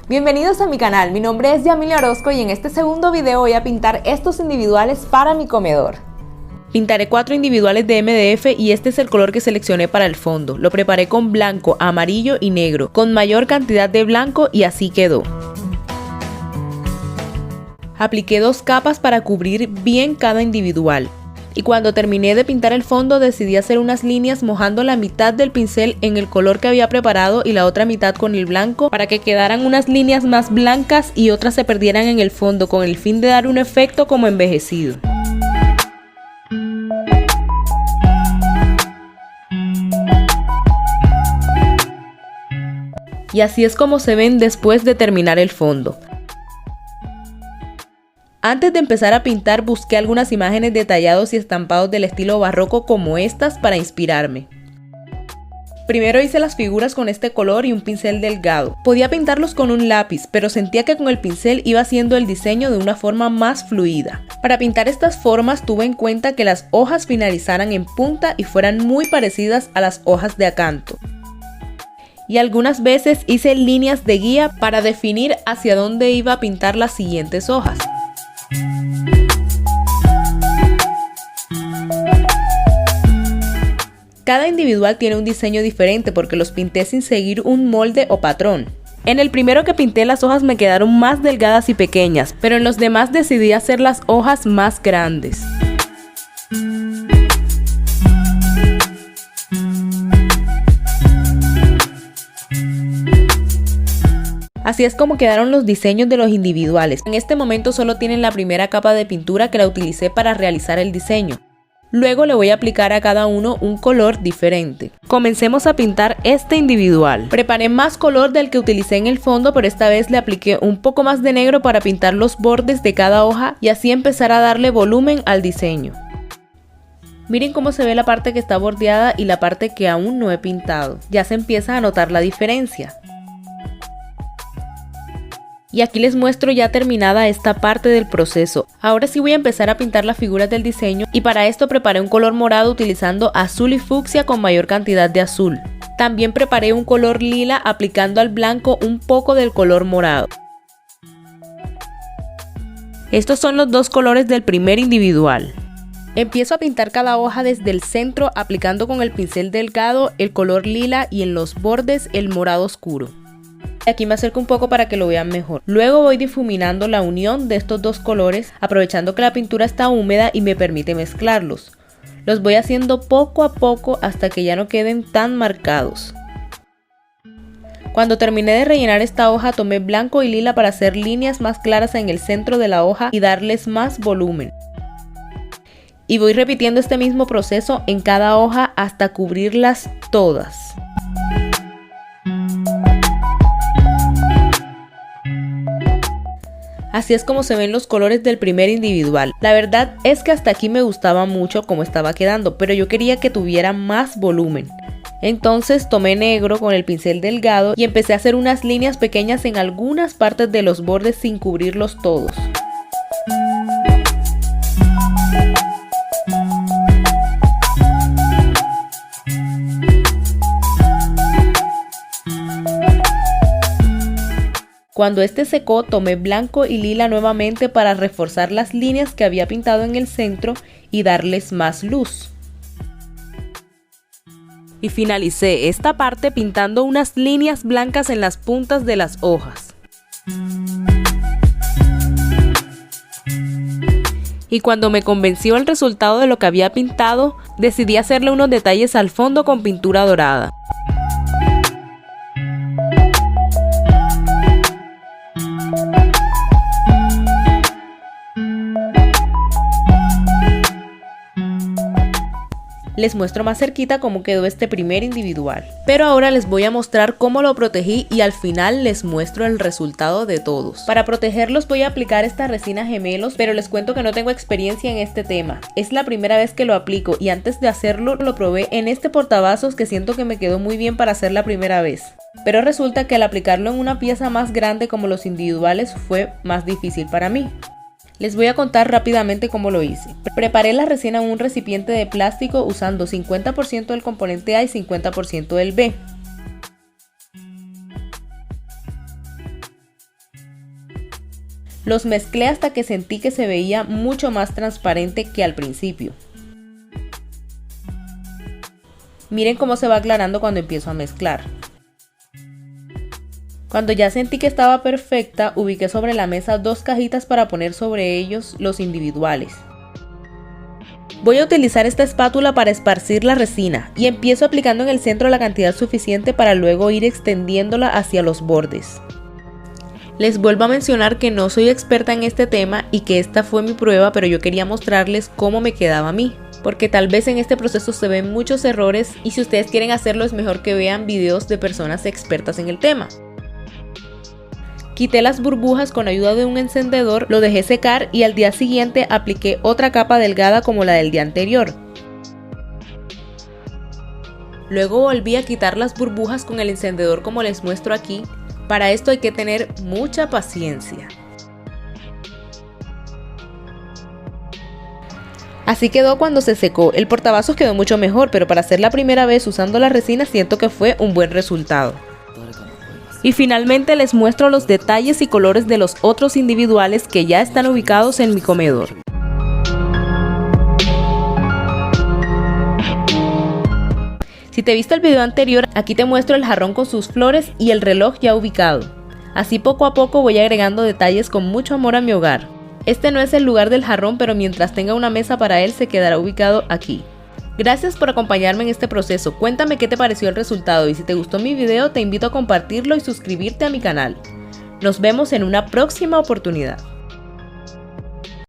Bienvenidos a mi canal, mi nombre es Yamilia Orozco y en este segundo video voy a pintar estos individuales para mi comedor. Pintaré 4 individuales de MDF y este es el color que seleccioné para el fondo. Lo preparé con blanco, amarillo y negro, con mayor cantidad de blanco y así quedó. Apliqué 2 capas para cubrir bien cada individual. Y cuando terminé de pintar el fondo decidí hacer unas líneas mojando la mitad del pincel en el color que había preparado y la otra mitad con el blanco para que quedaran unas líneas más blancas y otras se perdieran en el fondo con el fin de dar un efecto como envejecido. Y así es como se ven después de terminar el fondo. Antes de empezar a pintar busqué algunas imágenes detallados y estampados del estilo barroco como estas para inspirarme. Primero hice las figuras con este color y un pincel delgado. Podía pintarlos con un lápiz, pero sentía que con el pincel iba haciendo el diseño de una forma más fluida. Para pintar estas formas tuve en cuenta que las hojas finalizaran en punta y fueran muy parecidas a las hojas de acanto. Y algunas veces hice líneas de guía para definir hacia dónde iba a pintar las siguientes hojas. Cada individual tiene un diseño diferente porque los pinté sin seguir un molde o patrón. En el primero que pinté las hojas me quedaron más delgadas y pequeñas, pero en los demás decidí hacer las hojas más grandes. Así es como quedaron los diseños de los individuales. En este momento solo tienen la primera capa de pintura que la utilicé para realizar el diseño. Luego le voy a aplicar a cada uno un color diferente. Comencemos a pintar este individual. Preparé más color del que utilicé en el fondo, pero esta vez le apliqué un poco más de negro para pintar los bordes de cada hoja y así empezar a darle volumen al diseño. Miren cómo se ve la parte que está bordeada y la parte que aún no he pintado. Ya se empieza a notar la diferencia. Y aquí les muestro ya terminada esta parte del proceso. Ahora sí voy a empezar a pintar las figuras del diseño y para esto preparé un color morado utilizando azul y fucsia con mayor cantidad de azul. También preparé un color lila aplicando al blanco un poco del color morado. Estos son los 2 colores del primer individual. Empiezo a pintar cada hoja desde el centro aplicando con el pincel delgado el color lila y en los bordes el morado oscuro. Aquí me acerco un poco para que lo vean mejor. Luego voy difuminando la unión de estos 2 colores, aprovechando que la pintura está húmeda y me permite mezclarlos. Los voy haciendo poco a poco hasta que ya no queden tan marcados. Cuando terminé de rellenar esta hoja tomé blanco y lila para hacer líneas más claras en el centro de la hoja y darles más volumen. Y voy repitiendo este mismo proceso en cada hoja hasta cubrirlas todas. Así es como se ven los colores del primer individual. La verdad es que hasta aquí me gustaba mucho cómo estaba quedando, pero yo quería que tuviera más volumen. Entonces tomé negro con el pincel delgado y empecé a hacer unas líneas pequeñas en algunas partes de los bordes sin cubrirlos todos. Cuando este secó, tomé blanco y lila nuevamente para reforzar las líneas que había pintado en el centro y darles más luz. Y finalicé esta parte pintando unas líneas blancas en las puntas de las hojas. Y cuando me convenció el resultado de lo que había pintado, decidí hacerle unos detalles al fondo con pintura dorada. Les muestro más cerquita cómo quedó este primer individual. Pero ahora les voy a mostrar cómo lo protegí y al final les muestro el resultado de todos. Para protegerlos voy a aplicar esta resina gemelos, pero les cuento que no tengo experiencia en este tema. Es la primera vez que lo aplico y antes de hacerlo lo probé en este portavasos que siento que me quedó muy bien para hacer la primera vez. Pero resulta que al aplicarlo en una pieza más grande como los individuales fue más difícil para mí. Les voy a contar rápidamente cómo lo hice. Preparé la resina en un recipiente de plástico usando 50% del componente A y 50% del B. Los mezclé hasta que sentí que se veía mucho más transparente que al principio. Miren cómo se va aclarando cuando empiezo a mezclar. Cuando ya sentí que estaba perfecta, ubiqué sobre la mesa 2 cajitas para poner sobre ellos los individuales. Voy a utilizar esta espátula para esparcir la resina y empiezo aplicando en el centro la cantidad suficiente para luego ir extendiéndola hacia los bordes. Les vuelvo a mencionar que no soy experta en este tema y que esta fue mi prueba, pero yo quería mostrarles cómo me quedaba a mí, porque tal vez en este proceso se ven muchos errores y si ustedes quieren hacerlo es mejor que vean videos de personas expertas en el tema. Quité las burbujas con ayuda de un encendedor, lo dejé secar y al día siguiente apliqué otra capa delgada como la del día anterior. Luego volví a quitar las burbujas con el encendedor como les muestro aquí. Para esto hay que tener mucha paciencia. Así quedó cuando se secó. El portavasos quedó mucho mejor, pero para hacer la primera vez usando la resina siento que fue un buen resultado. Y finalmente les muestro los detalles y colores de los otros individuales que ya están ubicados en mi comedor. Si te viste el video anterior, aquí te muestro el jarrón con sus flores y el reloj ya ubicado. Así poco a poco voy agregando detalles con mucho amor a mi hogar. Este no es el lugar del jarrón, pero mientras tenga una mesa para él se quedará ubicado aquí. Gracias por acompañarme en este proceso. Cuéntame qué te pareció el resultado y si te gustó mi video te invito a compartirlo y suscribirte a mi canal. Nos vemos en una próxima oportunidad.